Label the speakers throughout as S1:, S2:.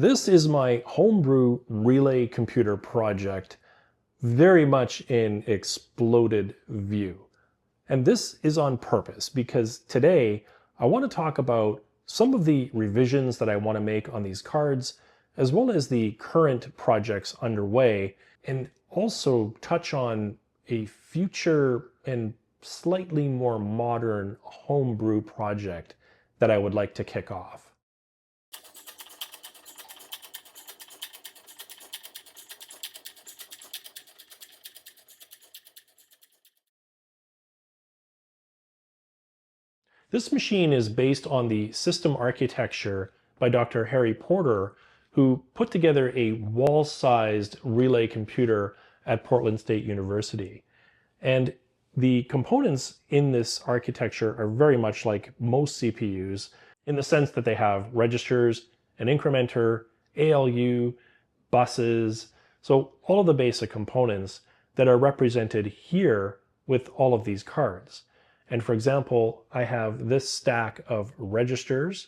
S1: This is my Homebrew relay computer project, very much in exploded view. And this is on purpose because today I want to talk about some of the revisions that I want to make on these cards, as well as the current projects underway, and also touch on a future and slightly more modern Homebrew project that I would like to kick off. This machine is based on the system architecture by Dr. Harry Porter, who put together a wall-sized relay computer at Portland State University. And the components in this architecture are very much like most CPUs in the sense that they have registers, an incrementer, ALU, buses, so all of the basic components that are represented here with all of these cards. And for example, I have this stack of registers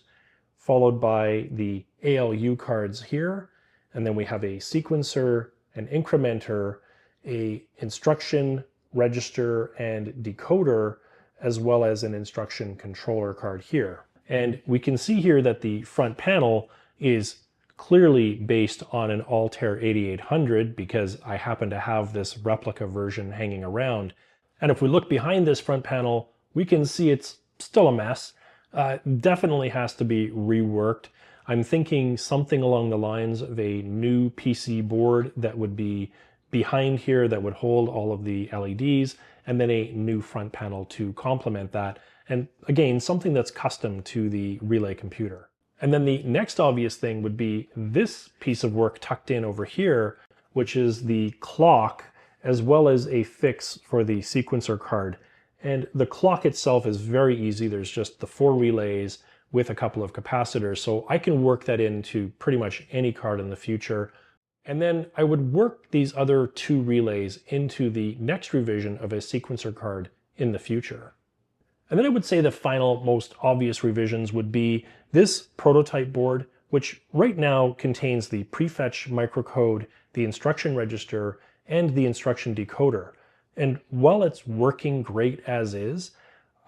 S1: followed by the ALU cards here. And then we have a sequencer, an incrementer, a instruction register and decoder, as well as an instruction controller card here. And we can see here that the front panel is clearly based on an Altair 8800 because I happen to have this replica version hanging around. And if we look behind this front panel, we can see it's still a mess. Definitely has to be reworked. I'm thinking something along the lines of a new PC board that would be behind here that would hold all of the LEDs, and then a new front panel to complement that. And again, something that's custom to the relay computer. And then the next obvious thing would be this piece of work tucked in over here, which is the clock, as well as a fix for the sequencer card. And the clock itself is very easy. There's just the 4 relays with a couple of capacitors. So I can work that into pretty much any card in the future. And then I would work these other 2 relays into the next revision of a sequencer card in the future. And then I would say the final most obvious revisions would be this prototype board, which right now contains the prefetch microcode, the instruction register, and the instruction decoder. And while it's working great as is,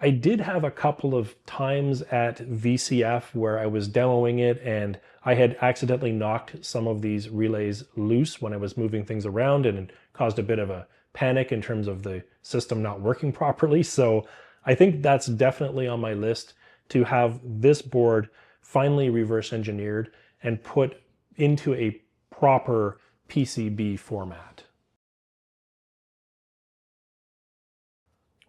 S1: I did have a couple of times at VCF where I was demoing it and I had accidentally knocked some of these relays loose when I was moving things around, and it caused a bit of a panic in terms of the system not working properly. So I think that's definitely on my list to have this board finally reverse engineered and put into a proper PCB format.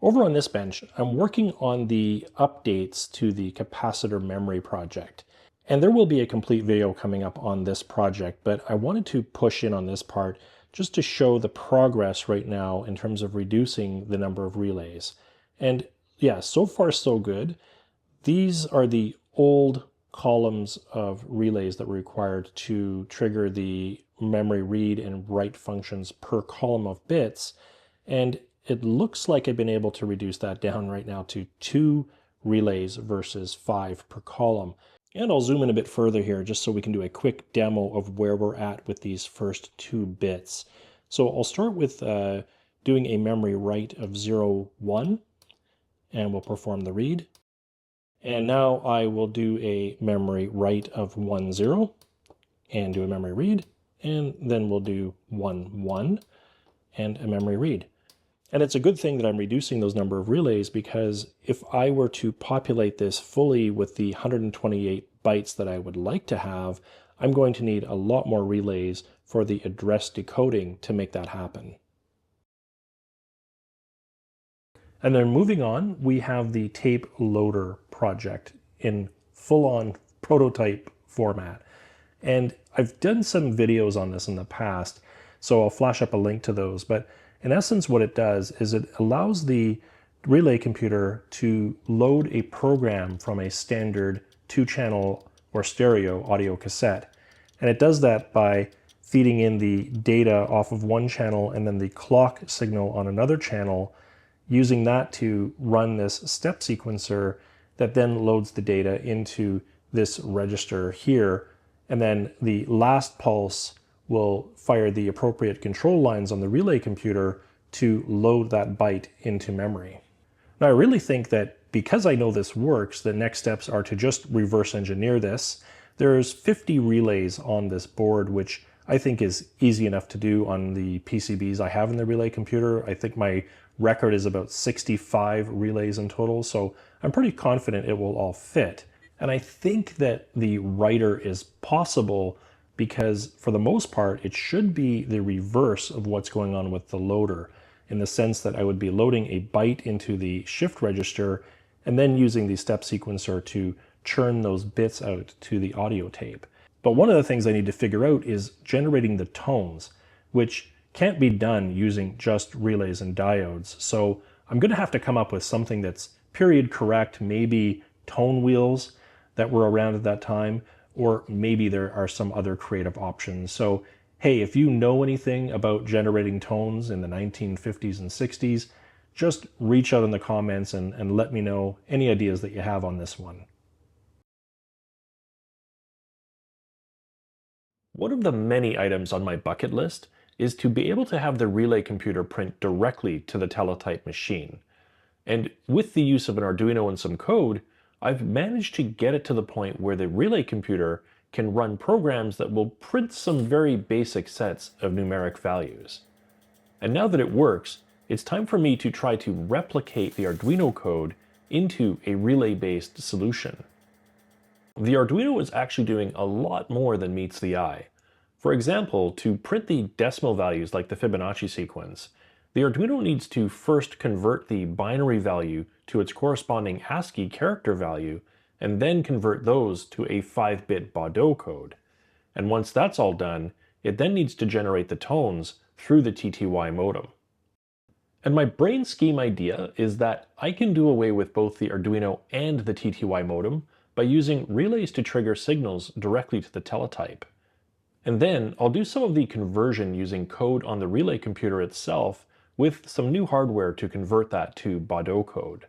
S1: Over on this bench, I'm working on the updates to the capacitor memory project. And there will be a complete video coming up on this project, but I wanted to push in on this part just to show the progress right now in terms of reducing the number of relays. And yeah, so far so good. These are the old columns of relays that were required to trigger the memory read and write functions per column of bits. And it looks like I've been able to reduce that down right now to 2 relays versus 5 per column. And I'll zoom in a bit further here just so we can do a quick demo of where we're at with these first 2 bits. So I'll start with doing a memory write of 0, 1, and we'll perform the read. And now I will do a memory write of 1, 0, and do a memory read, and then we'll do 1, 1, and a memory read. And it's a good thing that I'm reducing those number of relays, because if I were to populate this fully with the 128 bytes that I would like to have, I'm going to need a lot more relays for the address decoding to make that happen. And then moving on, we have the tape loader project in full-on prototype format. And I've done some videos on this in the past, so I'll flash up a link to those. But in essence, what it does is it allows the relay computer to load a program from a standard 2-channel or stereo audio cassette. And it does that by feeding in the data off of one channel and then the clock signal on another channel, using that to run this step sequencer that then loads the data into this register here. and then the last pulse will fire the appropriate control lines on the relay computer to load that byte into memory. Now, I really think that because I know this works, the next steps are to just reverse engineer this. There's 50 relays on this board, which I think is easy enough to do on the PCBs I have in the relay computer. I think my record is about 65 relays in total, so I'm pretty confident it will all fit. And I think that the writer is possible because for the most part, it should be the reverse of what's going on with the loader, in the sense that I would be loading a byte into the shift register and then using the step sequencer to churn those bits out to the audio tape. But one of the things I need to figure out is generating the tones, which can't be done using just relays and diodes. So I'm going to have to come up with something that's period correct, maybe tone wheels that were around at that time, or maybe there are some other creative options. So hey, if you know anything about generating tones in the 1950s and 60s, just reach out in the comments and let me know any ideas that you have on this one. One of the many items on my bucket list is to be able to have the relay computer print directly to the teletype machine. And with the use of an Arduino and some code, I've managed to get it to the point where the relay computer can run programs that will print some very basic sets of numeric values. And now that it works, it's time for me to try to replicate the Arduino code into a relay-based solution. The Arduino is actually doing a lot more than meets the eye. For example, to print the decimal values like the Fibonacci sequence, the Arduino needs to first convert the binary value to its corresponding ASCII character value, and then convert those to a 5-bit Baudot code. And once that's all done, it then needs to generate the tones through the TTY modem. And my brain scheme idea is that I can do away with both the Arduino and the TTY modem by using relays to trigger signals directly to the teletype. And then I'll do some of the conversion using code on the relay computer itself with some new hardware to convert that to Baudot code.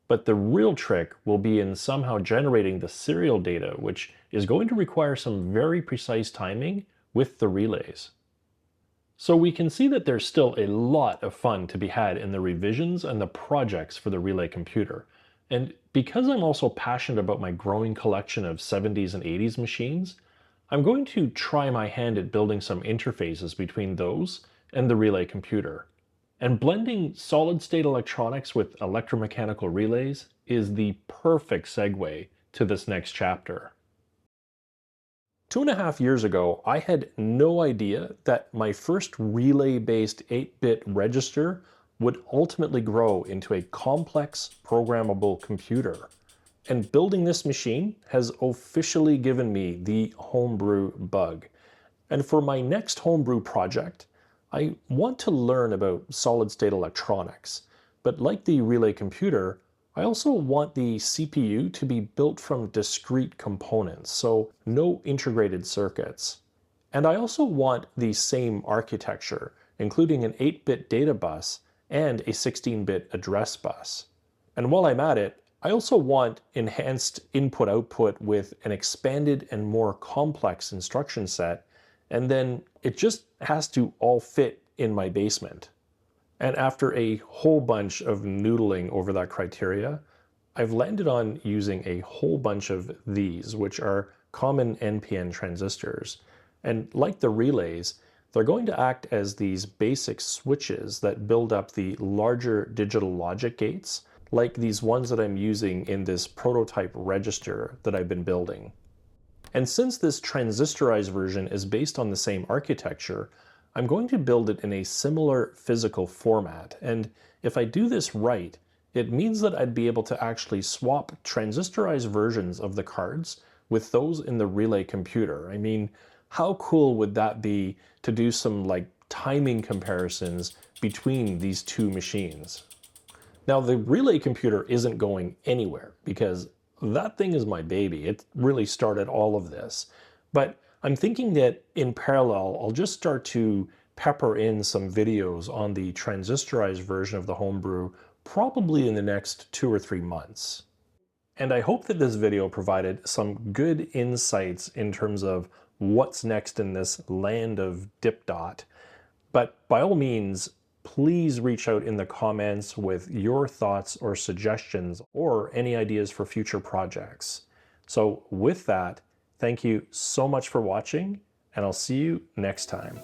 S1: But the real trick will be in somehow generating the serial data, which is going to require some very precise timing with the relays. So we can see that there's still a lot of fun to be had in the revisions and the projects for the relay computer. And because I'm also passionate about my growing collection of 70s and 80s machines, I'm going to try my hand at building some interfaces between those and the relay computer. And blending solid-state electronics with electromechanical relays is the perfect segue to this next chapter. 2.5 years ago, I had no idea that my first relay-based 8-bit register would ultimately grow into a complex programmable computer. And building this machine has officially given me the Homebrew bug. And for my next Homebrew project, I want to learn about solid-state electronics, but like the relay computer, I also want the CPU to be built from discrete components, so no integrated circuits. And I also want the same architecture, including an 8-bit data bus and a 16-bit address bus. And while I'm at it, I also want enhanced input-output with an expanded and more complex instruction set, and then it just has to all fit in my basement. And after a whole bunch of noodling over that criteria, I've landed on using a whole bunch of these, which are common NPN transistors. And like the relays, they're going to act as these basic switches that build up the larger digital logic gates, like these ones that I'm using in this prototype register that I've been building. And since this transistorized version is based on the same architecture, I'm going to build it in a similar physical format. And if I do this right, it means that I'd be able to actually swap transistorized versions of the cards with those in the relay computer. I mean, how cool would that be to do some like timing comparisons between these two machines? Now, the relay computer isn't going anywhere because that thing is my baby. It really started all of this. But I'm thinking that in parallel, I'll just start to pepper in some videos on the transistorized version of the Homebrew, probably in the next 2 or 3 months. And I hope that this video provided some good insights in terms of what's next in this land of dip-dot. But by all means, please reach out in the comments with your thoughts or suggestions or any ideas for future projects. So with that, thank you so much for watching, and I'll see you next time.